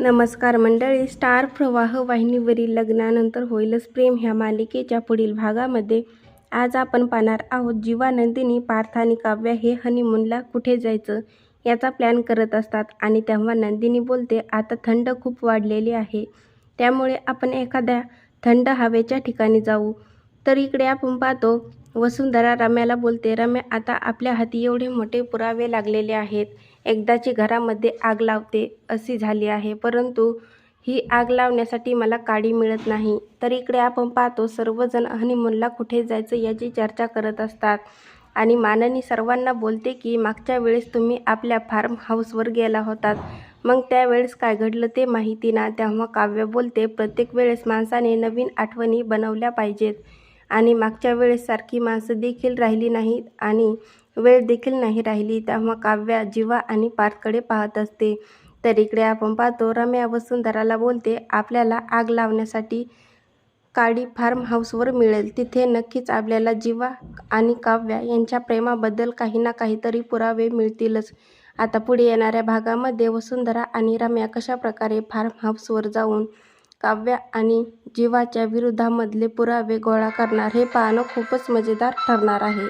नमस्कार मंडळी, स्टार प्रवाह वाहिनीवरील लग्नानंतर होईलच प्रेम ह्या मालिकेच्या पुढील भागामध्ये आज आपण पाहणार आहोत. जीवा, नंदिनी, पार्थ आणि काव्या हे हनीमूनला कुठे जायचं याचा प्लॅन करत असतात आणि तेव्हा नंदिनी बोलते, आता थंड खूप वाढलेली आहे, त्यामुळे आपण एखाद्या थंड हवेच्या ठिकाणी जाऊ. तर इकडे आपण पाहतो वसुंधरा रम्याला बोलते, रम्या, आता आपल्या हाती एवढे मोठे पुरावे लागलेले आहेत, एकदाची घरामध्ये आग लावते अशी झाली आहे, परंतु ही आग लावण्यासाठी मला काडी मिळत नाही. तर इकडे आपण पाहतो सर्वजण हनीमूनला कुठे जायचं याची चर्चा करत असतात आणि माननी सर्वांना बोलते की मागच्या वेळेस तुम्ही आपल्या फार्म हाऊसवर गेला होतात, मग त्यावेळेस काय घडलं ते माहिती ना. तेव्हा काव्य बोलते, प्रत्येक वेळेस माणसाने नवीन आठवणी बनवल्या पाहिजेत आणि मागच्या वेळेस सारखी माणसं देखील राहिली नाहीत आणि वेळ देखील नाही राहिली. तेव्हा काव्या जीवा आणि पार्थकडे पाहत असते. तर इकडे आपण पाहतो रम्या वसुंधराला बोलते, आपल्याला आग लावण्यासाठी काडी फार्म हाऊसवर मिळेल, तिथे नक्कीच आपल्याला जीवा आणि काव्या यांच्या प्रेमाबद्दल काही ना काहीतरी पुरावे मिळतीलच. आता पुढे येणाऱ्या भागामध्ये वसुंधरा आणि रम्या कशा प्रकारे फार्म हाऊसवर जाऊन काव्या आणि जीवाच्या विरोधामधले पुरावे गोळा करणार हे पाहणं खूपच मजेदार ठरणार आहे.